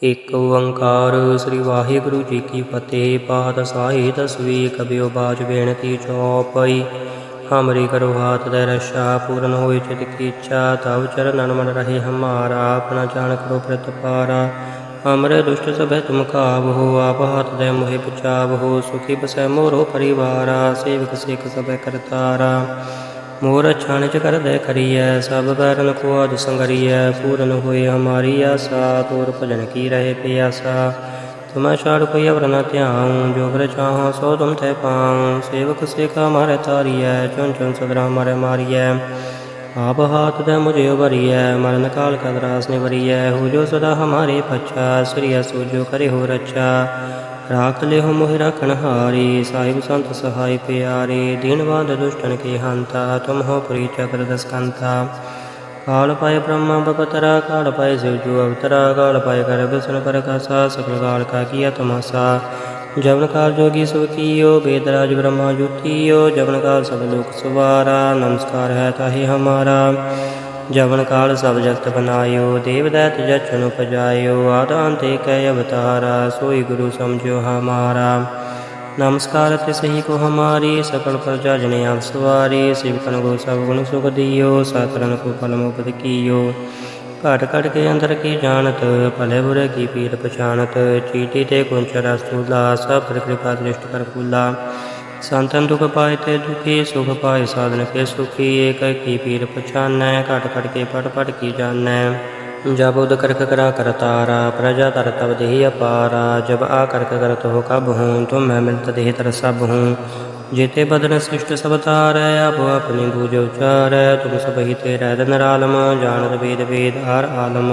ਇੱਕ ਓੰਕਾਰ ਸ੍ਰੀ ਵਾਹਿਗੁਰੂ ਜੀ ਕੀ ਫਤਿਹ। ਪਾਤਸ਼ਾਹੀ ਦਸਵੀਂ ਕਬਿਓ ਬਾਜ ਬੇਨਤੀ ਚੌਪਈ। हमरी करो हाथ दय रक्षा पूरन होय चित की इच्छा तव चरणन मन रहे हमारा। अपना जान करो प्रतिपारा हमरे दुष्ट सभय तुम काबहो। आप हाथ दय मोहि बचावहो सुखी बसै मोरो परिवारा। सेवक सिख सभय करतारा मोर अच्छा निज कर दय करिय। सब बैरन को आज संगरिय पूरन होय हमारी आशा। तोर भजन की रहे प्यासा तुम्हें छाड़ कोई अवर न त्याऊँ। जो बर चाहो सो तुम थे पाऊँ। सेवक सिखा मारे तारिय चुन चुन सदरा मारे मारिय। आप हाथ दे मुझे उबरिय मरण काल का द्रास निवरिय। हो जो सदा हमारे पच्छा श्री सूर्यो करे हो रक्षा। राख ले हो मोहि रखन हारी साहिब संत सहाय प्यारे। दीन बांध दुष्टन के हंता तुम हो पुरी चक्र दस्कंता। काल पाए ब्रह्मा बपतरा काल पाए शिवजू अवतरा। काल पाए कर विष्णु परकासा सकल काल का किया तमासा। जवन काल जोगी सब कियो वेदराज ब्रह्मा जुतियो। जवन काल सब लोक सवारा नमस्कार है ताहि हमारा। जवन काल सब जगत बनायो देव दैत जचन उपजायो। आदान ते कै अवतारा सोई गुरु समझो हमारा। नमस्कार सही को हमारी सकल प्रजा जने आप सवारी। शिवकन गो सब गुण सुख दियो सातरन को फल मुपद कियो। घट घट के अंदर की जानत भले बुरे की पीर पछानत। चीटी ते कुंचरा स्थूला सब पर कृपा दृष्ट कर फूला। संतन दुख पाए ते दुखी सुख पाए साधन के सुखी। एक की पीर पछानै घट घट के पट पट की जानै। जब उद करक करा करतारा प्रजा तर तब देहि अपारा। जब आ करक करत हो कब हूँ तुम मैं मिलत देहि तर सब हूँ। जेते बदन सृष्ट सब तारै आप अपनी बूझ उचारै। तुम सब ही तेरै दिन आलम जानत वेद वेद आर आलम।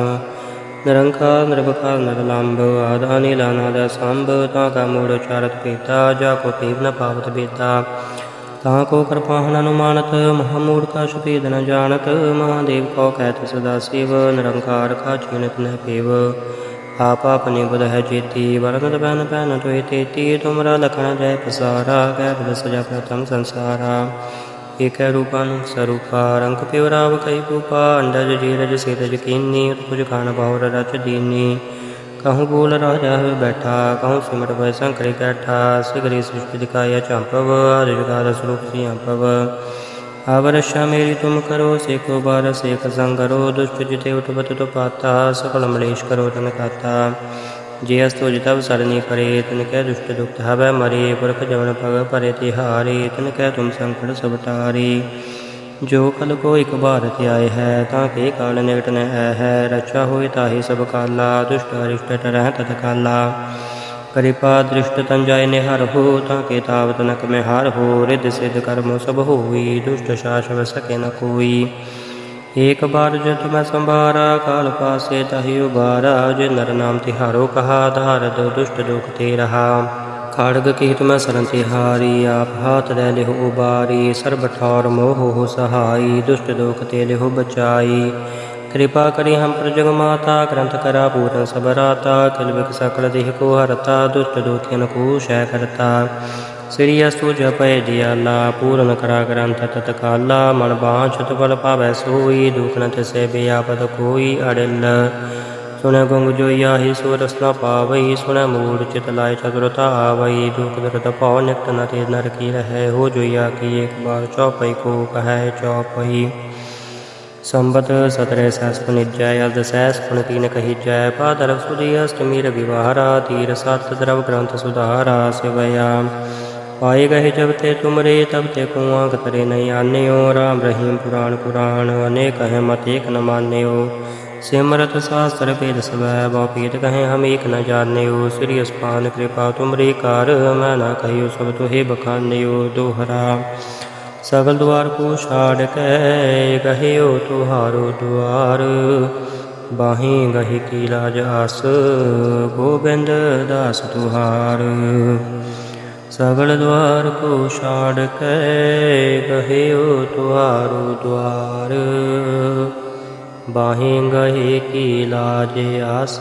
निरंकार निर्विकार निरलंब आदि नील अनाद सांब। ताका मूढ़ उचारत पीता जाको पीव न पावत बेता। ताको कृपाहन अनुमानत महामूढ़ का सुपेद न जानत। महादेव को कहत सदा शिव निरंकार का चीनत न पेव। आप अपनी बुध है जेती वरनत बैन पैन तोहि तेती। तुमरा लखन जय पसारा कै बुध सजा प्रथम संसारा। एक रूपानु स्वरूपा रंग प्योराव कई रूपा। अंडज जीरज सेरज कीनी उत्पुज खान बहुर रच दीनी। कहूँ बोल राजा हुए बैठा कहूँ सिमट भय शंकर कैठा। सिगरी सृष्टि दिखाया चंपव आदि जुगाद स्वरूप सिंपव। आवरक्षा मेरी तुम करो सेको बार सेक संगरो। दुष्ट जिते उठबत तो पाता सकल मलेश करो तन खाता। जे अस्तु जितव सरनी परे तिनकै दुष्ट दुख हवै मरे। पुरख जवन पग परे तिहारे तिनकै तुम संकट सब टारे। जो कल को एक बार त्याय है ताके काल निकट न है। रक्षा होय ताहि सब काला दुष्ट अरिष्ट टरह तत्काला। कृपा दृष्ट तन जाय निहर हो ताके तावत नक में हार हो। रिद्धि सिद्ध कर्म सब होई दुष्ट शासव सके न कोई। एक बार जो तुम्हें संभारा काल पासे ताहि उबारा। जो नर नाम तिहारो कहा धार दो दुष्ट दुख ते रहा। खड़ग की तुम्हें सरन तिहारी आप हाथ दे लिहो उबारी। सर्ब ठौर मोह हो सहाई दुष्ट दुख ते लिहो बचाई। कृपा करी हम पर जग माता ग्रंथ करा पूरन सब राता। किल बिक सकल देह को हरता दुष्ट दुखियन को शय करता। श्री अस्तु जपय दियाला पूरन करा ग्रंथ तत्काला। मन बांछत फल पावै सोई दुख न तिसै बेआपद कोई अड़िल। सुनै गुंग जोइया ही सो रस न पावई। सुनै मूढ़ चित लाय चतुरता आवई। दुख दर्द पौ निकट न ते नर की रहै। हो जोइया की एक बार चौपई को कहै चौपई। संबत 17 सहस पुनिजय अर्ध सहस पुन तीन कही जय। भादरव सुदी अष्टमी रविवारा तीर सत द्रव ग्रंथ सुधारा। शिवया पाए गहे जब ते तुमरे तब ते कुआं तरे नहीं आन्यो। राम रहीम पुराण पुराण अनेक है मत एक न मान्यो। सिमरत शास्त्र वेद सवै बहु पीत कहें हम एक न जान्यो। श्री अस्पान कृपा तुमरे कार मैं न कहियो सब तुहे बखान्यो। दोहरा सगल द्वार को छाड़ कै गहियो तुहारो द्वार। बाहीं गहि की लाज आस गोविंद दास तुहार। सगल द्वार को छाड़ कै गहियो तुहारो द्वार। बाहीं गहे की लाज आस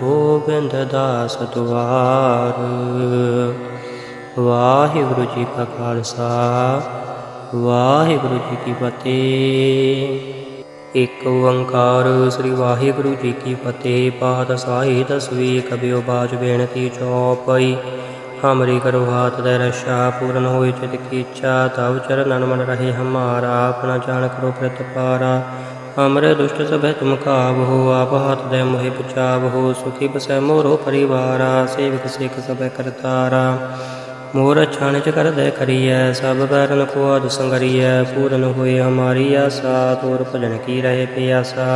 गोविंद दास तुहार। वाहिगुरु जी का खालसा वाहिगुरु जी की फतेह। ਇੱਕ ਓੰਕਾਰ ਸ੍ਰੀ ਵਾਹਿਗੁਰੂ ਜੀ ਕੀ ਫਤਿਹ। ਪਾਤਸ਼ਾਹੀ ਦਸਵੀਂ ਕਬਿਓ ਬਾਜ ਬੇਨਤੀ ਚੌਪਈ। हमरी करो हाथ दय रक्षा पूरन होय चित की इच्छा तव चरणन मन रहे हमारा। अपना जान करो प्रतिपारा हमरे दुष्ट सभय तुम काबहो। आप हाथ दय मोहि बचावहो सुखी बसै मोरो परिवारा। सेवक सेक सभय करतारा मोर अच्छा निज कर दय करिय। सब बैरन को अध संगरिय पूरन होय हमारी आशा। तोर भजन की रहे प्यासा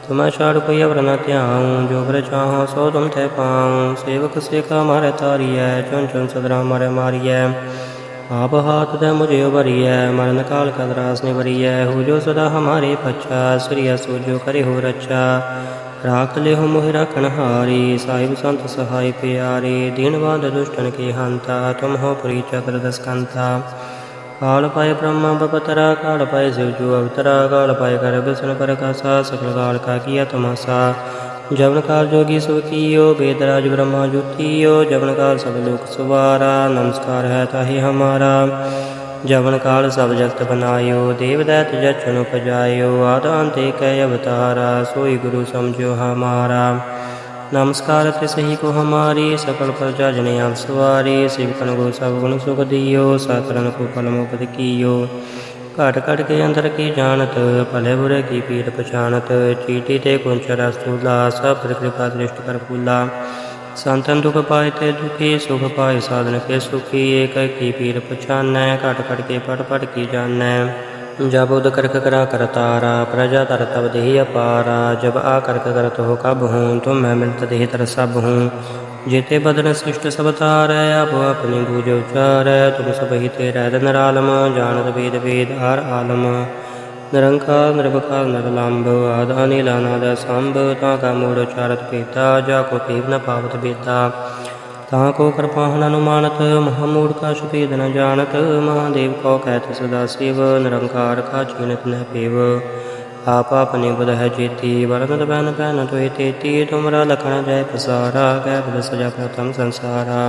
तुम्हें छाड़ कोई अवर न त्याऊँ। जो बर चाहो सो तुम थे पाऊँ। सेवक सेका मारे तारिय चुन चुन सदरा मारे मारिय। आप हाथ दे मुझे उबरिय मरण काल का त्रास निवरिय। हो जो सदा हमारे पच्छा सूर्य सूर्यो करे हो रक्षा। राख ले हो मोहि राखन हारी साहिब संत सहाय प्यारे। दीन बांध दुष्टन के हंता तुम हो पुरी चक्र दसकंता। काल पाए ब्रह्मा बपतरा काल पाए शिव जो अवतरा। काल पाए कर बिसन पर कासा सकल काल का किया तमासा। जवन काल जोगी सुख कियो वेदराज ब्रह्मा जुतियो। जवन काल सब लोक सुवारा नमस्कार है ताहि हमारा। जवन काल सब जगत बनायो देव दैत जचन उपजायो। आद अंत एक अवतारा सोई गुरु समझो हमारा। नमस्कार सही को हमारी सकल प्रजा जन आप सवारी। शिवकन गो सब गुण सुख दियो सातरन को फल मुपद कियो। घट घट के अंदर की जानत भले बुरे की पीर पछानत। चीटी ते कुंचरा स्थूला सब पर कृपा दृष्टि कर फूला। संतन दुख पाए ते दुखी सुख पाए साधन के सुखी। एक की पीर पछानै घट घट के पट पट की जानै। जब उद करक करा करतारा प्रजा तर तब देहि अपारा। जब आ करक करत हो कब हूँ तुम मैं मिलत देहि तर सब हूँ। जेते बदन सृष्ट सब तारै अब अपनी बूझ उचारै। तुम सब ही तेरै नरालम जानत वेद वेद आर आलम। निरंकार निर्विकार निरलंब आद अनिल अनाद संभ। ताका मूढ़ उचारत पीता जाको पीव न पावत बेता। ताको कृपाहन अनुमानत महामूढ़ का सुपेद न जानत। महादेव को कहत सदा शिव निरंकार का चीनत न पेव। आप अपनी बुध है जेती वरनत बैन बैन तो तेती। तुमरा लखन जय पसारा कै बुध सजा प्रथम संसारा।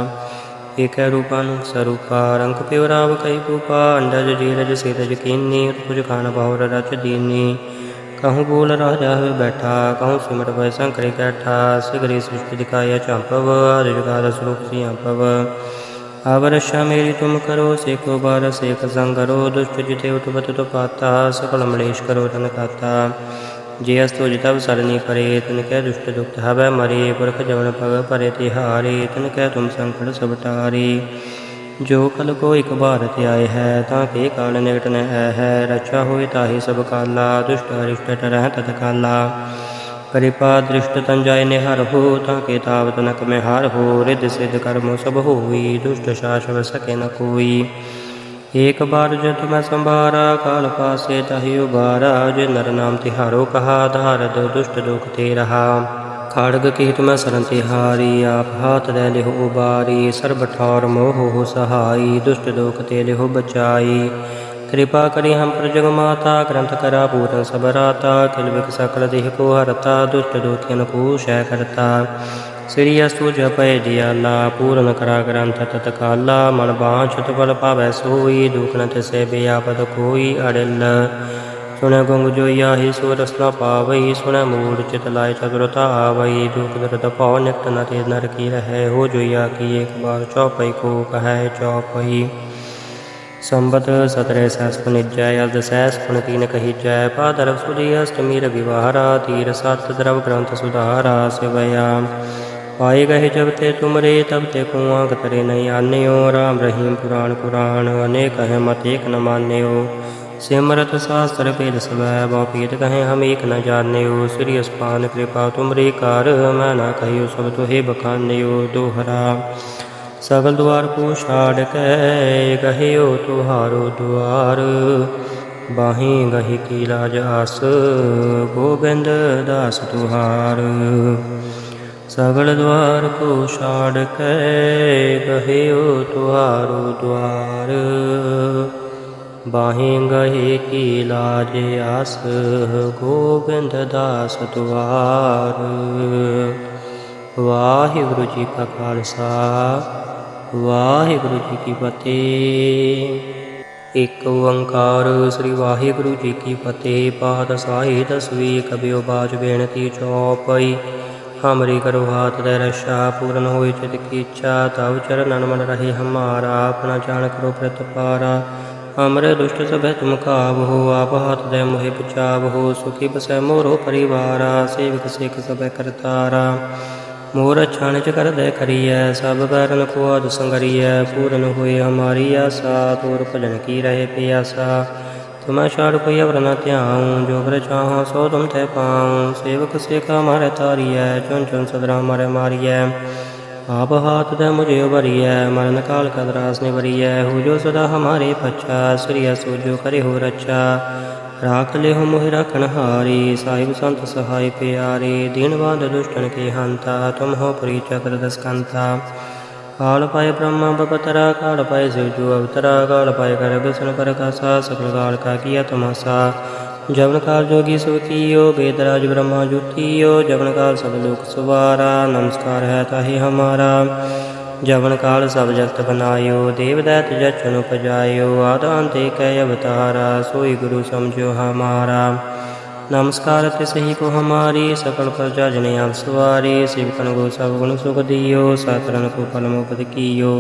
एक रूपानु स्वरूपा रंग प्योराव कई पूपा। अंडज जीरज सेरज कीनी उत्पुज खान बहुर रच दीनी। कहूँ बोल राजा हुए बैठा कहूँ सिमट भय शंकरी कैठा। सिगरी सृष्टि दिखाया चंपव आदि जुगाद स्वरूप सिंपव। आवरक्षा मेरी तुम करो सेको बार सेक संगरो। दुष्ट जिते उठबत तो पाता सकल मलेश करो तन खाता। जे अस्तु जितब सरनी परे तिनकै दुष्ट दुख हवै मरे। पुरख जवन पग परे तिहारे तिनकै तुम संकट सब टारे। जो कल को एक बार आए है ताके काल निकट न है। रक्षा होए ताहि सब काला दुष्ट अरिष्ट टरह तत्काला। कृपा दृष्ट तन जाय निहर हो ताके तावत नक में हार हो। रिद्धि सिद्ध कर्म सब होई दुष्ट शासन सके न कोई। एक बार जब मैं संभारा काल पासे ताहि उबारा। जे नर नाम तिहारो कहा धारद दुष्ट दुख ते रहा। खड़ग कीट में सरन तिहारी आप हाथ दे लिहो उबारी। सर्ब ठौर मोह हो सहाई दुष्ट दोख ते लिहो बचाई। कृपा करी हम पर जग माता ग्रंथ करा पूरन सब राता। किल बिक सकल देह को हरता दुष्ट दोखियन को शय करता। श्री अस्तु जपय दियाला पूरन करा ग्रंथ तत्काला। मन बाँछत बल पावै सोई दुख न तिसै बेआपद कोई। अड़िल सुन गुंग जोइया ही सुरस न पावई। सुन मूढ़ चित लाय चतुरता आवई। दुख दर्द पौ निकट न ते नर की रहे। हो जोइया की एक बार चौपई को कह चौपई। संबत सतरे सहस पुनिजय अर्ध सहस पुन तीन कही जय। पादरव सुदी अष्टमी रविवारा तीर सत द्रव ग्रंथ सुधारा। शिवया पाए गहे जब ते तुमरे तब ते कुआं तरे नहीं आन्यो। राम रहीम पुराण पुराण अनेक है मत एक न मान्यो। सिमरत शास्त्र वेद सवै बहुपीत कहें हम एक न जान्यो। श्री अस्पान कृपा तुमरे कार मैं न कहियो सब तुहे बखान्यो। दोहरा सगल द्वार को छाड़ के कहियो तुहारो द्वार। बाहीं गही की लाज आस गोविंद दास तुहार। सगल द्वार को छाड़ के कहियो तुहारो द्वार। बाहीं गहे की लाज आस गोविंद दास तुहार। वाहिगुरु जी का खालसा वाहिगुरु जी की फतेह। ਇੱਕ ਓੰਕਾਰ ਸ੍ਰੀ ਵਾਹਿਗੁਰੂ ਜੀ ਕੀ ਫਤਿਹ। ਪਾਤਸ਼ਾਹੀ ਦਸਵੀਂ ਕਬਿਓ ਬਾਜ ਬੇਨਤੀ ਚੌਪਈ। ਹਮਰੀ ਕਰੋ ਹਾਥ ਦੇ ਰਛਾ ਪੂਰਨ ਹੋਈ ਚਿਤ ਕੀ ਇੱਛਾ। ਤਵ ਚਰਨਨ ਮਨ ਰਹੇ ਹਮਾਰਾ ਆਪਣਾ ਜਾਣ ਕਰੋ ਪ੍ਰਤਪਾਰਾ। ਹਮਰੇ ਦੁਸ਼ਟ ਸਭੈ ਤੁਮ ਕਾਬਹੋ ਆਪ ਹਾਥ ਦੇ ਮੋਹਿ ਬਚਾਵਹੋ। ਸੁਖੀ ਬਸੈ ਮੋਰੋ ਪਰਿਵਾਰਾ ਸੇਵਕ ਸਿਖ ਸਭੈ ਕਰਤਾਰਾ। मोर अच्छा निज कर दे करिय सब बैरन को अद संगरिय। पूरन हुए हमारी आशा तोर भजन की रहे प्यासा। तुम्हें छाड़ कोई अवर न त्याऊँ जो बर चाहों सो तुम थे पाऊँ। सेवक सिख हमारे तारिय चुन चुन सदरा हमारे मारिय। आप हाथ दे मुझे उबरिय मरण काल का द्रास निवरिय। हो जो सदा हमारे पच्छा श्रिय सोजो करे हो रक्षा। राख ले हो मोहि राखण हारी साहिब संत सहाय प्यारे। दीनबंध दुष्टन के हंता तुम हो पुरी चक्र दस्कंता। काल पाए ब्रह्मा बपतरा काल पाए शिवजू अवतरा। काल पाए कर विष्णु प्रकाशा सकल काल का किया तमाशा। जवन काल जोगी सुख कियो वेदराज ब्रह्मा जुतियो। जवन काल सब लोक सुवारा नमस्कार है ताहि हमारा। जवन काल सब जगत बनायो देव दैत जचन उपजायो। आदान ते कै अवतारा सोई गुरु समझो हमारा। नमस्कार तिसहि को हमारी सकल प्रजा जन आप सवारी। शिवकन गो सब गुण सुख दियो सातरन को फल मुपत कियो।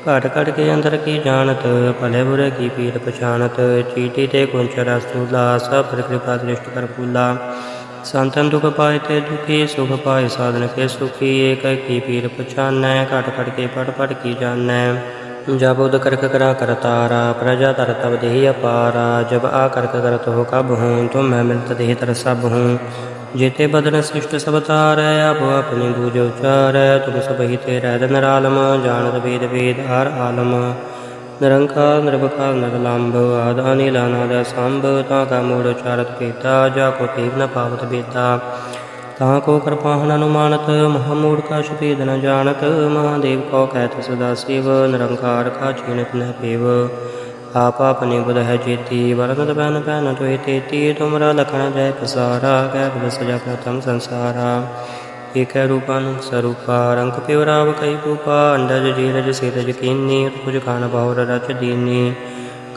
घट घट के अंदर की जानत भले बुरे की पीर पछानत। चीटी ते कुंचर स्थूला सब पर कृपा दृष्टि कर फूला। संतन दुख पाए ते दुखी सुख पाए साधन के सुखी। एक की पीर पछानै घट घट के पट पट की जानै। जब उद करक करा करतारा प्रजा तर तब देहि अपारा। जब आ करक करत हो कब हूँ तुम मैं मिलत देहि तर सब हूँ। जेते बदन शिष्ट सब तारै आप अपनी बूझ उचारै। तुम सब ही तेरै नरालम जानत वेद वेद हर आलम। निरंकार निर्विकार निर्लंब आद अनिल अनाद सांब। ताका मूढ़ उचारत पेता जाको टेव न पावत बेता। ताको कृपाहन अनुमानत महामूढ़ का शुभेद न जानत। महादेव को कहत सदा शिव निरंकार का छीणत न पेव। आप अपने बुध है जेती वरनत बैन बैन तो तेती। तुमरा लखन जय पसारा कै बुध सजा प्रथम संसारा। एक रूपन स्वरूपा रंग प्योराव कई रूपा। अंडज जीरज सीरज कीनी कुछ खान बहुर रच दीनी।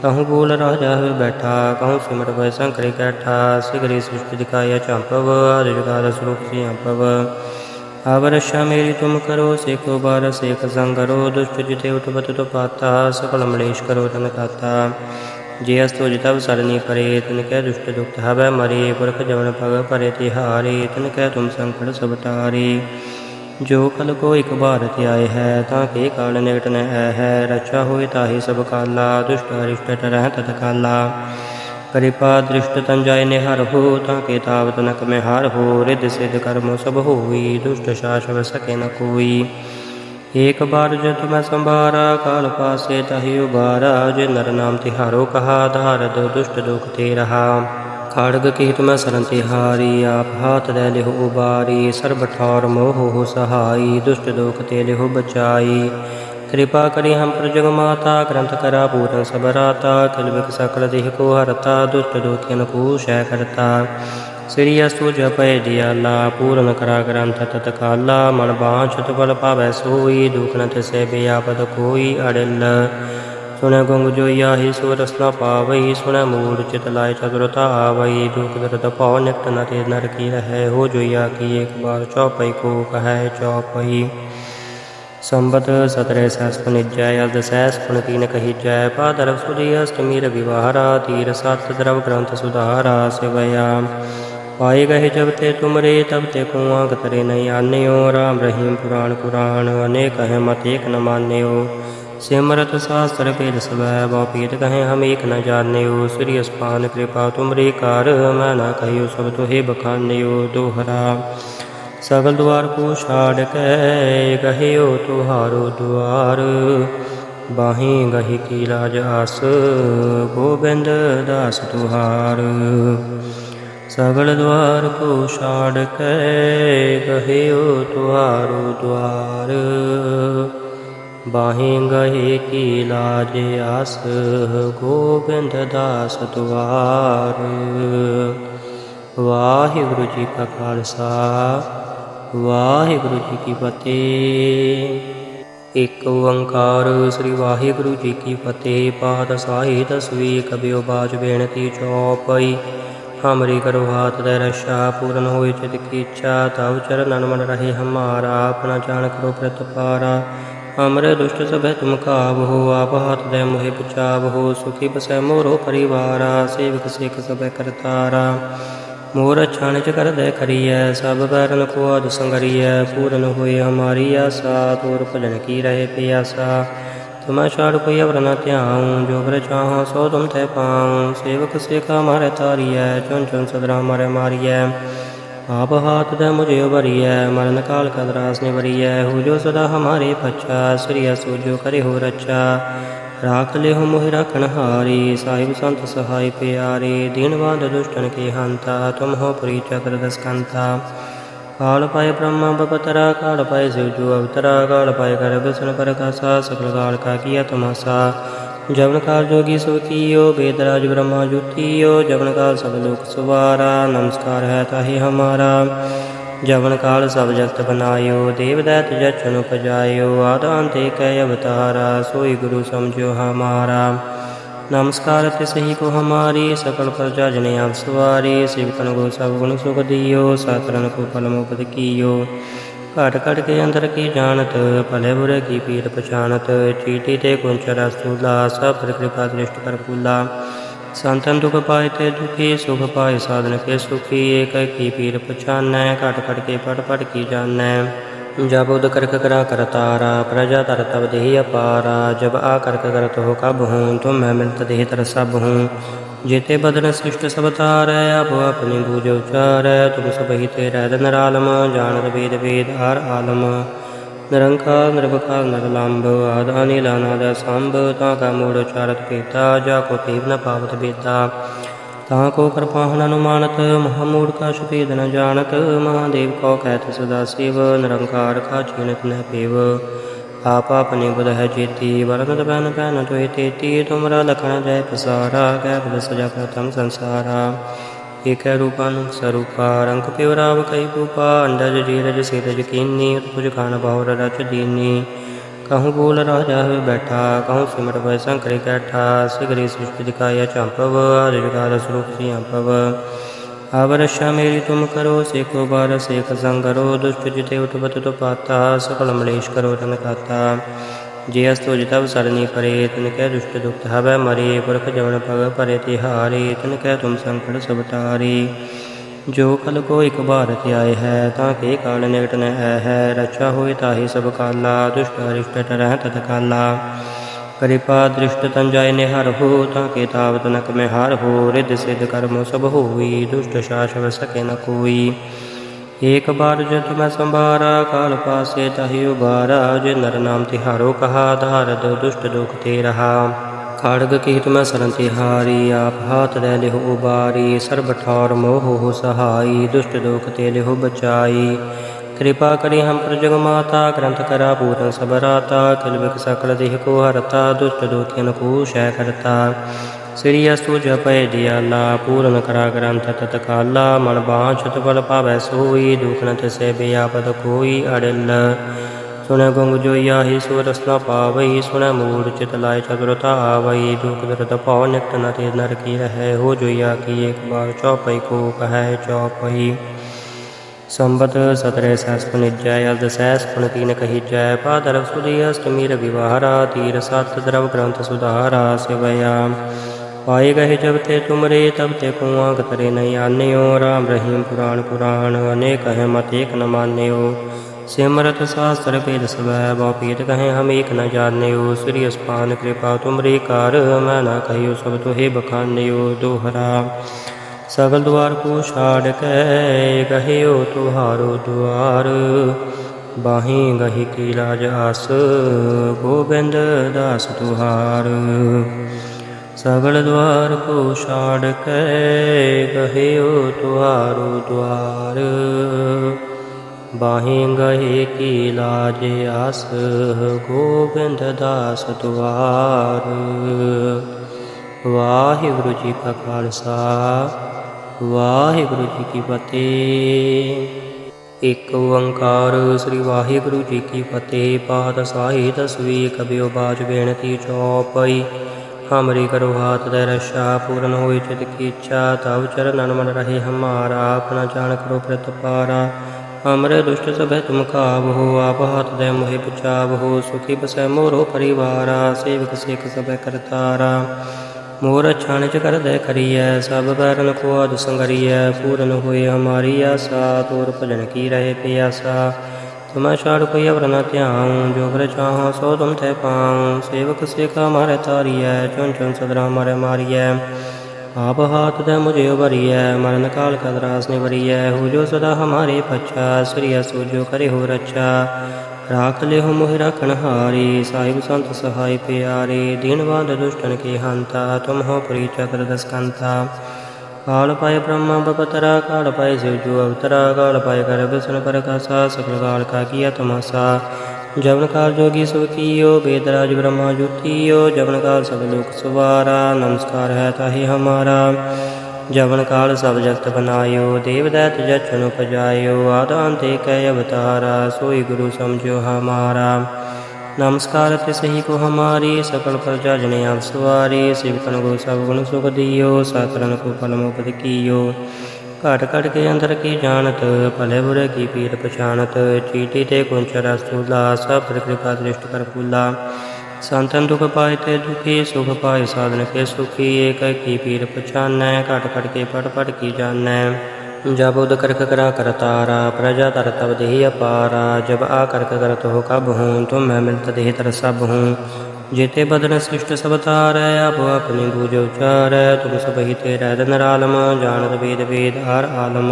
कहूँ बोल राजा हुए बैठा कहूँ सिमर भय शंकर कैठा। शीघ्र सृष्टि दिखाया चंपव आज जुगाद स्वरूप से अम्पव। अब रक्षा मेरी तुम करो सेको बार सेख संगरो। दुष्ट जिते उठबत तो पाता सकल मलेश करो रन खाता। जे अस्तो जितब सरनी परे तिनकै दुष्ट दुख हवै मरे। पुरख जवन पग परे तिहारे तिनकै तुम संकट सब टारे। जो कल को एक बार त्याय है ताके काल निकट न है। रक्षा होए ताहि सब काला दुष्ट अरिष्ट टरह तत्काला। कृपा दृष्ट तन जाय निहर हो ताके तावत नक में हार हो। रिद्धि सिद्ध कर्म सब होई दुष्ट शासव सके न कोई। एक बार जो तुम्हें संभारा काल पासे तहि उबारा। जो नर नाम तिहारो कहा धारद दुष्ट दुख ते रहा। खड़ग की तुम्हें शरण तिहारी आप हाथ दे लिहो उबारी। सर्ब ठौर मोह हो सहाई दुष्ट दुख ते लिहो बचाई। कृपा करी हम पर जग माता ग्रंथ करा पूरन सब राता। किलबिक सकल देह को हरता दुष्ट दुखियन को शय करता। श्री अस्तु जपय दियाला पूरन करा ग्रंथ तत्काला। मन बाँछत बल पावै सोई दुख न तिसै बेआपद कोई अड़िल। सुन गुंग जोइया ही सो रस न पावई। सुन मूढ़ चित लाय चतुरता आवई। दुख दर्द पौ निकट न ते नर की रहै। हो जोइया की एक बार चौपई को कहै चौपई। संबत सतरे सहस निजय अर्ध सहस पुन तीन कही जय। पादरव सुदी अष्टमी रविवारा तीर सत द्रव ग्रंथ सुधारा। शिवया पाए गए जब ते तुमरे तब ते को आंक तरे नहीं आन्यो। राम रहीम पुराण पुराण अनेक है मत एक न मान्यो। सिमरत शास्त्र वेद सब बहुपीत कहें हम एक न जान्यो। श्री अस्पान कृपा तुमरे कार मैं न कहियो सब तुहे बखान्यो। दोहरा सगल द्वार को छाड़ के कहियो तुहारो द्वार। बाहीं गही की लाज आस गोविंद दास तुहार। सगल द्वार को छाड़ के कहियो तुहारो द्वार। बाहीं गहे की लाज आस गोविंद दास तुहार। वाहिगुरु जी का खालसा वाहिगुरु जी की फतेह। ਇੱਕ ਓੰਕਾਰ ਸ੍ਰੀ ਵਾਹਿਗੁਰੂ ਜੀ ਕੀ ਫਤਿਹ। ਪਾਤਸ਼ਾਹੀ ਦਸਵੀਂ ਕਬਿਓ ਬਾਚ ਬੇਨਤੀ ਚੌਪਈ। हमरी करो हाथ दे रक्षा पूरन होय चित की इच्छा तव चरणन मन रहे हमारा। अपना जान करो प्रतिपारा हमरे दुष्ट सभय तुम काबहो। आप हाथ दे मोहे बचावहो सुखी बसै मोरो परिवारा। सेवक सिख सभय करतारा मोर अच्छा निज कर दे करिय। सब बैरन को अध संगरिय पूरन होय हमारी आशा। तोर भजन की रहे प्यासा तुम्हें छाड़ कोई अवर न त्याऊँ। जो बर चाह सो तुम थे पाऊँ। सेवक सिख हमारे तारिय चुन चुन सदरा हमारे मारिय। आप हाथ दे मुझे उबरिय मरण काल का द्रास निवरिय। हो जो सदा हमारे पच्छा श्री सूजो करे हो रक्षा। राख ले हो मोहि राखण हारी साहिब संत सहाय प्यारे। दीनवाद दुष्टन के हंता तुम हो पुरी चक्र दस्कंता। काल पाए ब्रह्मा बपतरा काल पाए शिवजू अवतरा। काल पाए कर विष्णु परकासा सकल काल का किया तमासा। जवन काल जोगी सब कियो वेदराज ब्रह्मा जुतियो। जवन काल सब लोक सुवारा नमस्कार है ताहि हमारा। जवन काल सब जगत बनायो देव दैत जचन उपजायो। आद अंत एक अवतारा सोई गुरु समझो हमारा। नमस्कार तिसही को हमारी सकल प्रजा जने आप सवारी। शिवकन को सब गुण सुख दियो सातरन को फल मुक्त कियो। घट घट के अंदर की जानत भले बुरे की पीर पछानत। चीटी ते कुंचरा स्थूला सब पर कृपा दृष्ट कर फूला। संतन दुख पाए ते दुखी सुख पाए साधन के सुखी। एक की पीर पछानै घट घट के पट पट की जानै। जब उद करक करा करतारा प्रजा तर तब देहि अपारा। जब आ करक करत हो कब हूँ तुम मैं मिलत देह तर सब हूँ। जेते बदन सृष्ट सब तारै अब अपनी बूझ उचारै। तुम सब ही तेरै दिन आलम जानत वेद वेद आर आलम। निरंकार निर्विकार निरलंब आद अनिल अनाद सांब। ताका मूढ़ उचारत पेता जाको पीव न पावत बेता। ताको कृपाहन अनुमानत महामूढ़ का शुभेद न जानत। महादेव को कहत सदा शिव निरंकार का चीनत न पेव। आप अपने बुध है जेती वरनत बैन बैन तोहि तेती। तुमरा लखन जय पसारा कै बल सजा प्रथम संसारा। एक रूपान स्वरूपा रंग प्योराव कई भूपा। अंडज जीरज सेरज कीनी उत्पुज खान बहुर रच दीनी। कहूँ बोल राजा हुए बैठा कहूँ सिमट भय शंकर कैठा। सिगरी सृष्टि दिखाया चंपव आदि जुगाद स्वरूप सिंपव। अब रक्षा मेरी तुम करो सेको बार सेक संगरो। दुष्ट जिते उठबत तो पाता सकल मलेश करो रन खाता। जे अस्तु जितब सरनी परे तिनकै दुष्ट दुख हवै मरे। पुरख जवन पग परे तिहारे तिनकै तुम संकट सब तारे। जो कल को एक भारत आए है ताके काल निकट न है। रक्षा होय ताहि सब काला दुष्ट अरिष्ट टरह तत्काला। कृपा दृष्ट तन जाय निहर हो ताके तावत नक में हार हो। रिद्धि सिद्ध कर्म सब होई दुष्ट शासव सके न कोई। एक बार जो तुम्हें संभारा काल पासे ताहि उबारा। जे नर नाम तिहारो कहा धारद दुष्ट दुख ते रहा। खड़ग की तुम्हें शरण तिहारी आप हाथ दे लिहो उबारी। सर्ब ठौर मोह हो सहाई दुष्ट दुख ते लिहो बचाई। कृपा करी हम पर जग माता ग्रंथ करा पूरन सब राता। किलबिक सकल देह को हरता दुष्ट दुखियन को शय करता। श्री अस्तु जपय दियाला पूरन करा ग्रंथ तत्काला। मन बांछत बल पावै सोई दुख न तिसै बेआपद कोई अड़िल। सुन गुंग जोइया ही सो रसना पावई। सुन मूढ़ चित लाय चतुरता आवई। दुख दर्द पौ निकट न ते नर की रहे। हो जोइया की एक बार चौपई को कह चौपई। संबत सतरे सहस पुनिजय अर्ध सहस पुन तीन कही जय। पादरव सुदी अष्टमी रविवारा तीर सत द्रव ग्रंथ सुधारा। शिवया पाए गहे जब ते तुमरे तब ते कुआं तरे नहीं आन्यो। राम रहीम पुराण पुराण अनेक है मत एक न मान्यो। सिमरत शास्त्र वेद सवै बहुपेद कहें हम एक न जान्यो। श्री अस्पान कृपा तुमरे कार मैं न कहियो सब तुहे बखान्यो। दोहरा सगल द्वार को छाड़ के गहियो तुहारो द्वार। बाही गही की लाज आस गोविंद दास तुहार। सगल द्वार को छाड़ के गहियो तुहारो द्वार। बाहीं गहे की लाज आस गोविंद दास तुआर। वाहिगुरु जी का खालसा वाहिगुरु जी की फतेह। ਇੱਕ ਓੰਕਾਰ ਸ੍ਰੀ ਵਾਹਿਗੁਰੂ ਜੀ ਕੀ ਫਤਿਹ। ਪਾਤਸ਼ਾਹੀ ਦਸਵੀਂ ਕਬਿਓ ਬਾਜ ਬੇਨਤੀ ਚੌਪਈ। हमरी करो हाथ दे रक्षा पूरन होई चित की इच्छा तब चरणन मन रहे हमारा। अपना जान करो प्रतिपारा हमरे दुष्ट सभय तुम खावहो। आप हाथ दे मोहि बचावहो सुखी बसै मोरो परिवारा। सेवक सिख सभय करतारा मोर अच्छा निज कर दे करिय। सब बैरन को अध संगरिय पूरन होए हमारी आशा। तोर भजन की रहे प्यासा तुम्हें छाड़ कोई अवर न त्याऊँ। जो बर चाहो सो तुम थे पाऊँ। सेवक सिखा मारे तारिय चुन चुन सदरा मारे मारिय। आप हाथ दे मुझे उबरिय मरण काल का त्रास निवरिय। हो जो सदा हमारे पच्छा श्री सूजो करे हो रक्षा। राख ले हो मोहि रखन हारी साहिब संत सहाय प्यारे। दीन बांध दुष्टन के हंता तुम हो पुरी चक्र दसकंता। काल पाए ब्रह्मा बपतरा काल पाए शिव जो अवतरा। काल पाए कर विष्णु परकासा सकल काल का किया तमाशा। जवन काल जोगी सब कियो वेदराज ब्रह्मा जुतियो। जवन काल सब लोक सुवारा नमस्कार है ताहि हमारा। जवन काल सब जगत बनायो देव दैत जचन उपजायो। आदान ते कै अवतारा सोई गुरु समझो हमारा। नमस्कार सही को हमारी सकल प्रजा जने आप सवारी। शिवकन को सब गुण सुख दियो सातरन को फल मुपद कियो। घट घट के अंदर की जानत भले बुरे की पीर पछानत। चीटी ते कुंचरा स्थूला सब पर कृपा दृष्ट कर फूला। संतन दुख पाए ते दुखी सुख पाए साधन के सुखी। एक की पीर पछानै घट घट के पट पट की जानै। जब उद करक करा करतारा प्रजा तर तब देहि अपारा। जब आ करक करत हो कब हूँ तुम मैं मिलत देहि तर सब हूँ। जेते बदन सृष्ट सब तार आप अपनी बूझ उचार। तुम सब ही तेरा दिन आलम जानत वेद वेद आर आलम।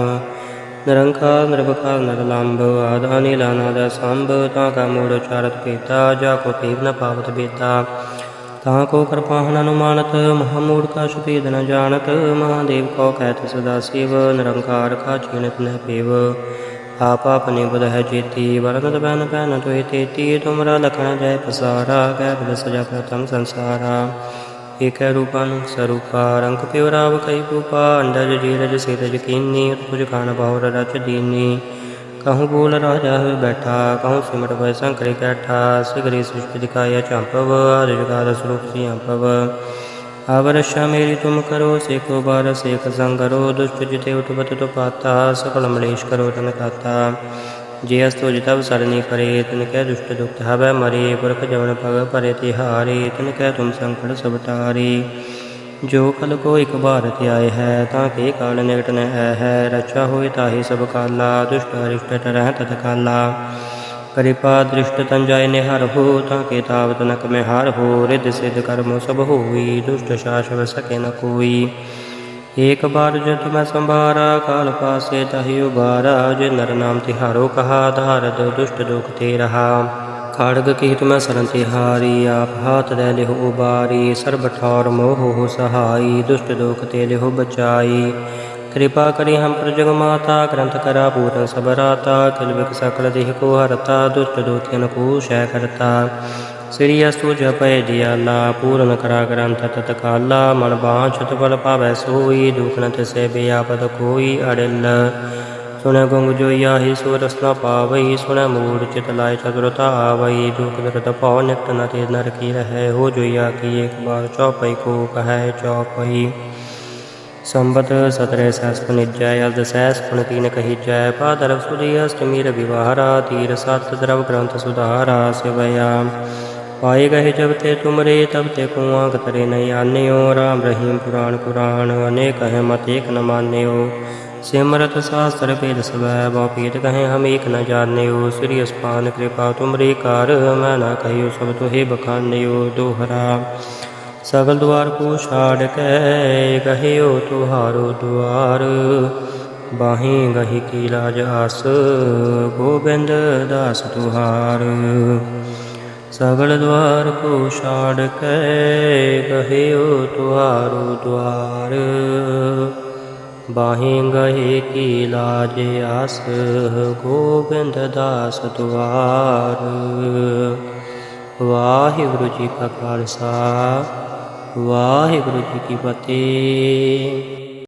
निरंकार निर्विकार निरलंब आद अनिल अनाद संभ। ताका मूढ़ उचारत पीता जाको पीव न पावत बेता। ताको कृपाहन अनुमानत महामूढ़ का सुपेद न जानत। महादेव को कहत सदा शिव निरंकार का चीनत न पेव। आप अपनी बुध है जेती वरनत बैन बैन तो तेती। तुमरा लखन जय पसारा कै बुध सजा प्रथम संसारा। एक रूपन स्वरूपा रंग प्योराव कई रूपा। अंडज जीरज सेरज कीनी तुझ खान बहुर रच दीनी। कहूँ बोल राजा हुए बैठा कहूँ सिमट भय शंकर कैठा। सिगरी सृष्टि दिखाया चांपव आदि जगाद स्वरूप सियांपव। आवरक्षा मेरी तुम करो सेको बार सेक संगरो। दुष्ट जिते उठबत तो पाता सकल मलेश करो तन खाता। जे अस्तु जितब सरनी करे तिनकै दुष्ट दुख हवै मरे। पुरख जवन पग परे तिहारे तिनकै तुम संकट सब टारे। जो कल को एक बार त्याय है ताके काल निकट न है। रक्षा होए ताहि सब काला दुष्ट अरिष्ट टरह तत्काला। कृपा दृष्ट तन जाय निहार हो ताके तावत नक में हार हो। रिद्धि सिद्ध कर्म सब होई दुष्ट शासव सके न कोई। एक बार जब मैं संभारा काल पासे ताहि उबारा। जे नर नाम तिहारो कहा धारद दुष्ट दुख ते रहा। खड़ग कीट में सरन तिहारी आप हाथ दे लिहो उबारी। सर्ब ठौर मोह हो सहाई दुष्ट दुख ते लिहो बचाई। कृपा करी हम पर जग माता ग्रंथ करा पूरन सब राता। किल बिक सकल देह को हरता दुष्ट दुखियन को शय करता। श्री अस्तु जपय दियाला पूरन करा ग्रंथ तत्काला। मन बांछत फल पावै सोई दुख न तिसै बेआपद कोई अड़िल। सुन गुंग जो याहि सो रस न पावई। सुन मूढ़ चित लाय चतुरता आवई। दुख दर्द पौ निकट न ते नर की रहे। हो जो या की एक बार चौपई को कह चौपई। संबत सतरे सहस निजय अर्ध सहस पुन तीन कही जय। पादरव सुदी अष्टमी रविवारा तीर सत द्रव ग्रंथ सुधारा। शिवया पाए गहे जब ते तुमरे तब ते को आंक तरे नहीं आन्यो। राम रहीम पुराण पुराण अनेक है मत एक न मान्यो। सिमरत शास्त्र भेद सवै बहुपेद कहें हम एक न जान्यो। श्री अस्पान कृपा तुमरे कार मैं न कहियो सब तुहे बखान्यो। दोहरा सगल द्वार को छाड़ के कहियो तुहारो द्वार। बाहीं गही की लाज आस गोविंद दास तुहार। सगल द्वार को छाड़ के कहियो तुहारो द्वार। बाहीं गहे की लाज आस गोविंद दास तुहार। वाहिगुरु जी का खालसा वाहिगुरु जी की फतेह।